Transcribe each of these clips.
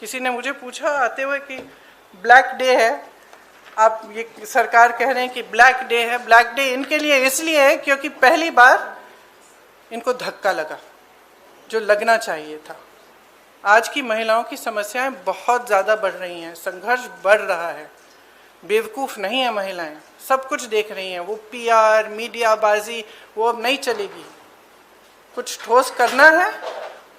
किसी ने मुझे पूछा आते हुए कि ब्लैक डे है, आप ये सरकार कह रहे हैं कि ब्लैक डे है। ब्लैक डे इनके लिए इसलिए है क्योंकि पहली बार इनको धक्का लगा जो लगना चाहिए था। आज की महिलाओं की समस्याएं बहुत ज़्यादा बढ़ रही हैं, संघर्ष बढ़ रहा है। बेवकूफ़ नहीं है महिलाएं, सब कुछ देख रही हैं। वो पीआर मीडियाबाजी वो अब नहीं चलेगी। कुछ ठोस करना है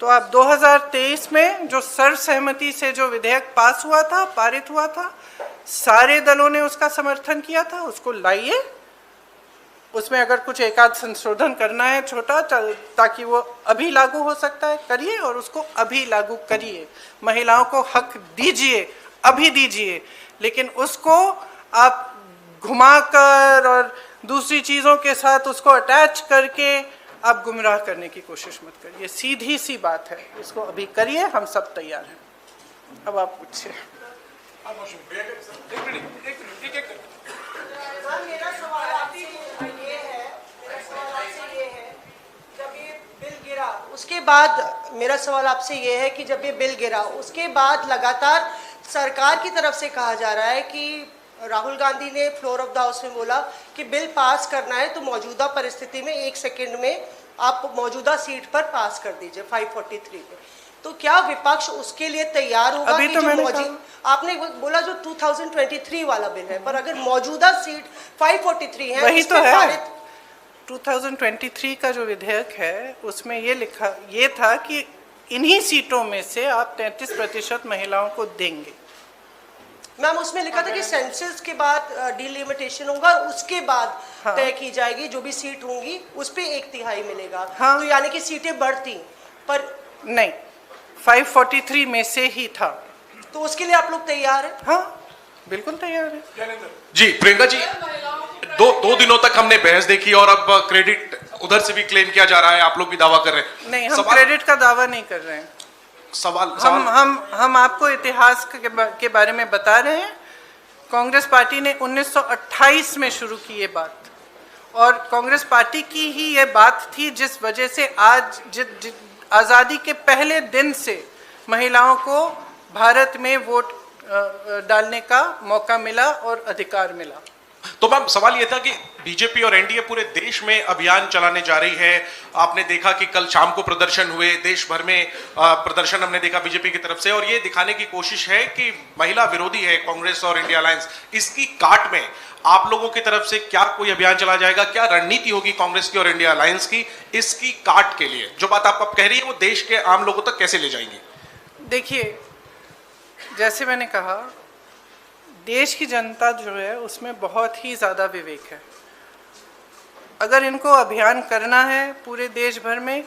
तो आप 2023 में जो सर्वसहमति से जो विधेयक पास हुआ था, पारित हुआ था, सारे दलों ने उसका समर्थन किया था, उसको लाइए। उसमें अगर कुछ एकाध संशोधन करना है छोटा, ताकि वो अभी लागू हो सकता है, करिए और उसको अभी लागू करिए। महिलाओं को हक दीजिए, अभी दीजिए, लेकिन उसको आप घुमाकर और दूसरी चीज़ों के साथ उसको अटैच करके आप गुमराह करने की कोशिश मत करिए। सीधी सी बात है, इसको अभी करिए, हम सब तैयार हैं। अब आप पूछिए। मेरा सवाल आपसे ये है, जब ये बिल गिरा उसके बाद, मेरा सवाल आपसे ये है कि जब ये बिल गिरा उसके बाद लगातार सरकार की तरफ से कहा जा रहा है कि राहुल गांधी ने फ्लोर ऑफ द हाउस में बोला कि बिल पास करना है तो मौजूदा परिस्थिति में 1 सेकंड में आप मौजूदा सीट पर पास कर दीजिए 543 पे। तो क्या विपक्ष उसके लिए तैयार होगा? अभी कि तो जो आपने बोला जो 2023 वाला बिल है, पर अगर मौजूदा सीट 543 है, वही तो है। 2023 का जो विधेयक है उसमें ये था कि इन्हीं सीटों में से आप 33% महिलाओं को देंगे। मैम उसमें लिखा था कि सेंसस के बाद डिलिमिटेशन होगा, उसके बाद तय की जाएगी जो भी सीट होंगी उस पे 1/3 मिलेगा। तो यानी कि सीटें बढ़ती, पर नहीं, 543 में से ही था। तो उसके लिए आप लोग तैयार हैं? हाँ, बिल्कुल तैयार है। जी प्रियंका जी, दो दिनों तक हमने बहस देखी और अब क्रेडिट उधर से भी क्लेम किया जा रहा है, आप लोग भी दावा कर रहे हैं। नहीं, हम क्रेडिट का दावा नहीं कर रहे हैं। हम आपको इतिहास के बारे में बता रहे हैं। कांग्रेस पार्टी ने 1928 में शुरू की ये बात, और कांग्रेस पार्टी की ही ये बात थी जिस वजह से आज आज़ादी के पहले दिन से महिलाओं को भारत में वोट डालने का मौका मिला और अधिकार मिला। तो मैम सवाल ये था कि बीजेपी और एनडीए पूरे देश में अभियान चलाने जा रही है। आपने देखा कि कल शाम को प्रदर्शन हुए, देश भर में प्रदर्शन हमने देखा बीजेपी की तरफ से, और ये दिखाने की कोशिश है कि महिला विरोधी है कांग्रेस और इंडिया अलायंस। इसकी काट में आप लोगों की तरफ से क्या कोई अभियान चला जाएगा? क्या रणनीति होगी कांग्रेस की और इंडिया अलायंस की इसकी काट के लिए? जो बात आप कह रही है वो देश के आम लोगों तक कैसे ले जाएंगे? देखिए, जैसे मैंने कहा, देश की जनता जो है उसमें बहुत ही ज़्यादा विवेक है। अगर इनको अभियान करना है पूरे देश भर में,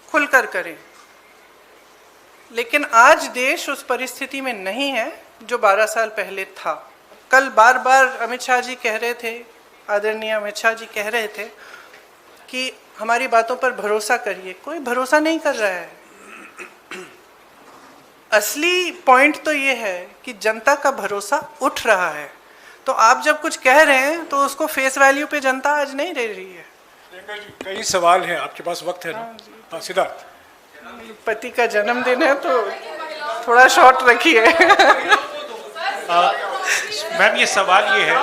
खुलकर करें। लेकिन आज देश उस परिस्थिति में नहीं है जो 12 साल पहले था। कल बार बार अमित शाह जी कह रहे थे, आदरणीय अमित शाह जी कह रहे थे कि हमारी बातों पर भरोसा करिए। कोई भरोसा नहीं कर रहा है। असली पॉइंट तो ये है कि जनता का भरोसा उठ रहा है। तो आप जब कुछ कह रहे हैं तो उसको फेस वैल्यू पे जनता आज नहीं ले रही है। कई सवाल हैं, आपके पास वक्त है ना? हाँ, सिद्धार्थ। पति का जन्मदिन है तो थोड़ा शॉर्ट रखिए। मैम ये सवाल ये है,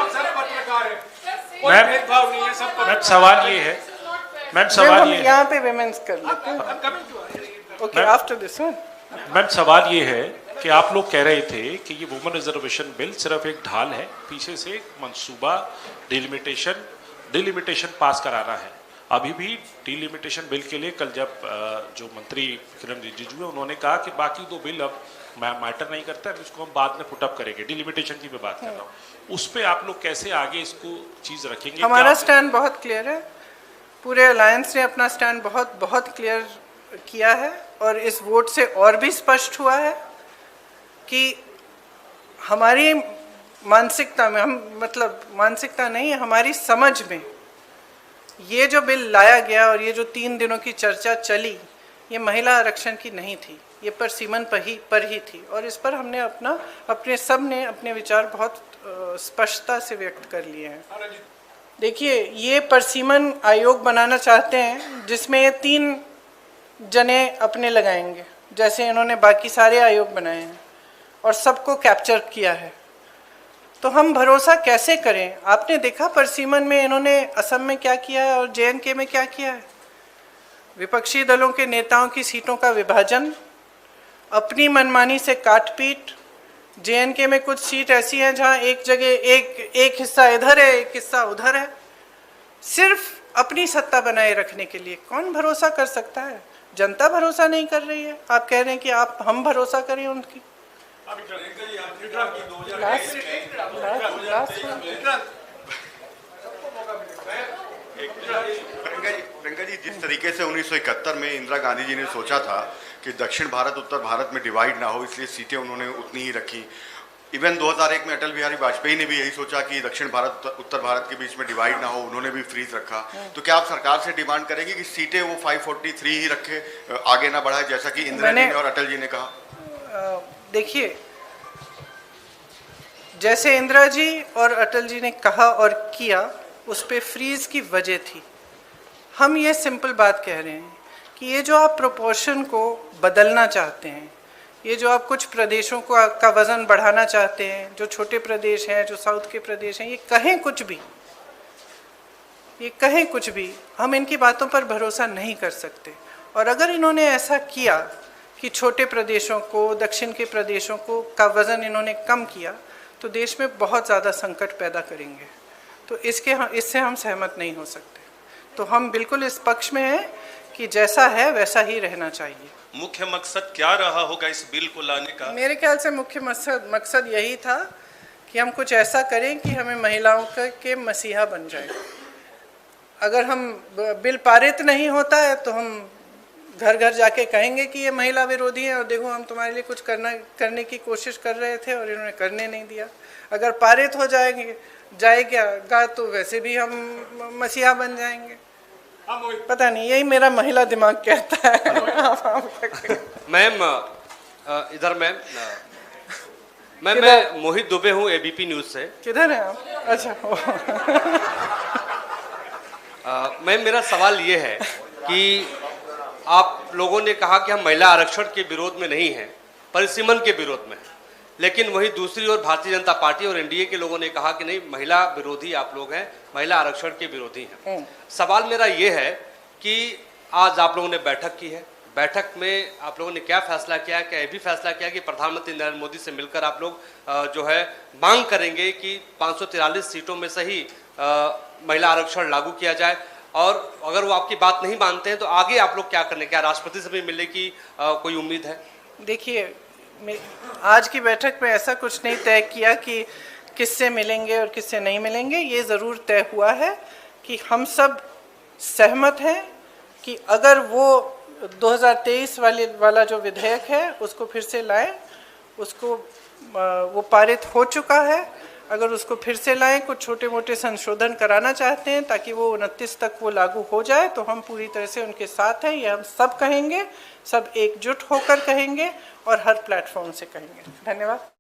मैम सवाल ये है, यहाँ पे विमेंस कर लेते हैं। Okay, after this one. Ma'am सवाल ये है कि आप लोग कह रहे थे कि ये वुमेन रिजर्वेशन बिल सिर्फ एक ढाल है, पीछे से एक मंसूबा डिलिमिटेशन पास कराना है। अभी भी डिलिमिटेशन बिल के लिए कल जब जो मंत्री किरण रिजिजू है उन्होंने कहा कि बाकी 2 बिल अब मैटर नहीं करता है, इसको हम बाद में पुटअप करेंगे। डिलिमिटेशन की मैं बात कर रहा हूँ, उस पर आप लोग कैसे आगे इसको चीज़ रखेंगे? हमारा स्टैंड बहुत क्लियर है। पूरे अलायंस ने अपना स्टैंड बहुत क्लियर किया है, और इस वोट से और भी स्पष्ट हुआ है कि हमारी मानसिकता में, मानसिकता नहीं, हमारी समझ में ये जो बिल लाया गया और ये जो 3 दिनों की चर्चा चली, ये महिला आरक्षण की नहीं थी, ये परसीमन पर ही थी। और इस पर हमने सब ने अपने विचार बहुत स्पष्टता से व्यक्त कर लिए हैं। देखिए, ये परसीमन आयोग बनाना चाहते हैं जिसमें ये 3 जने अपने लगाएंगे, जैसे इन्होंने बाकी सारे आयोग बनाए हैं। और सबको कैप्चर किया है, तो हम भरोसा कैसे करें? आपने देखा परसीमन में इन्होंने असम में क्या किया है और JNK में क्या किया है। विपक्षी दलों के नेताओं की सीटों का विभाजन, अपनी मनमानी से काटपीट। JNK में कुछ सीट ऐसी हैं जहां एक जगह एक हिस्सा इधर है, एक हिस्सा उधर है, सिर्फ अपनी सत्ता बनाए रखने के लिए। कौन भरोसा कर सकता है? जनता भरोसा नहीं कर रही है। आप कह रहे हैं कि हम भरोसा करें उनकी। प्रियंका जी, जिस तरीके से 1971 में इंदिरा गांधी जी ने सोचा था कि दक्षिण भारत उत्तर भारत में डिवाइड ना हो, इसलिए सीटें उन्होंने उतनी ही रखी। इवन 2001 में अटल बिहारी वाजपेयी ने भी यही सोचा कि दक्षिण भारत उत्तर भारत के बीच में डिवाइड ना हो, उन्होंने भी फ्रीज रखा। तो क्या आप सरकार से डिमांड करेंगे कि सीटें वो 543 ही रखे, आगे ना बढ़ाए, जैसा कि इंदिरा जी ने और अटल जी ने कहा? देखिए, जैसे इंदिरा जी और अटल जी ने कहा और किया, उस पे फ्रीज की वजह थी। हम ये सिंपल बात कह रहे हैं कि ये जो आप प्रोपोर्शन को बदलना चाहते हैं, ये जो आप कुछ प्रदेशों का वज़न बढ़ाना चाहते हैं, जो छोटे प्रदेश हैं, जो साउथ के प्रदेश हैं, ये कहें कुछ भी, हम इनकी बातों पर भरोसा नहीं कर सकते। और अगर इन्होंने ऐसा किया कि छोटे प्रदेशों को, दक्षिण के प्रदेशों को का वज़न इन्होंने कम किया, तो देश में बहुत ज़्यादा संकट पैदा करेंगे। तो इससे हम सहमत नहीं हो सकते। तो हम बिल्कुल इस पक्ष में हैं कि जैसा है वैसा ही रहना चाहिए। मुख्य मकसद क्या रहा होगा इस बिल को लाने का? मेरे ख्याल से मुख्य मकसद यही था कि हम कुछ ऐसा करें कि हमें महिलाओं के मसीहा बन जाए। अगर हम बिल पारित नहीं होता है तो हम घर घर जाके कहेंगे कि ये महिला विरोधी है और देखो हम तुम्हारे लिए कुछ करने की कोशिश कर रहे थे और इन्होंने करने नहीं दिया। अगर पारित हो जाएगा तो वैसे भी हम मसीहा बन जाएंगे। पता नहीं, यही मेरा महिला दिमाग कहता है। मैम, इधर मैम, मैं मोहित दुबे हूँ ABP न्यूज से। किधर हैं आप? अच्छा। मैम, मेरा सवाल ये है कि आप लोगों ने कहा कि हम महिला आरक्षण के विरोध में नहीं हैं, परिसीमन के विरोध में हैं, लेकिन वही दूसरी ओर भारतीय जनता पार्टी और NDA के लोगों ने कहा कि नहीं, महिला विरोधी आप लोग हैं, महिला आरक्षण के विरोधी हैं। सवाल मेरा ये है कि आज आप लोगों ने बैठक की है, बैठक में आप लोगों ने क्या फैसला किया? क्या ये भी फैसला किया कि प्रधानमंत्री नरेंद्र मोदी से मिलकर आप लोग जो है मांग करेंगे कि 543 सीटों में से ही महिला आरक्षण लागू किया जाए? और अगर वो आपकी बात नहीं मानते हैं तो आगे आप लोग क्या करने? क्या राष्ट्रपति से भी मिलने की कोई उम्मीद है? देखिए, आज की बैठक में ऐसा कुछ नहीं तय किया कि किससे मिलेंगे और किससे नहीं मिलेंगे। ये ज़रूर तय हुआ है कि हम सब सहमत हैं कि अगर वो 2023 वाला जो विधेयक है उसको फिर से लाएं, उसको वो पारित हो चुका है, अगर उसको फिर से लाएं, कुछ छोटे मोटे संशोधन कराना चाहते हैं ताकि वो 29 तक वो लागू हो जाए, तो हम पूरी तरह से उनके साथ हैं। ये हम सब कहेंगे, सब एकजुट होकर कहेंगे और हर प्लेटफॉर्म से कहेंगे। धन्यवाद।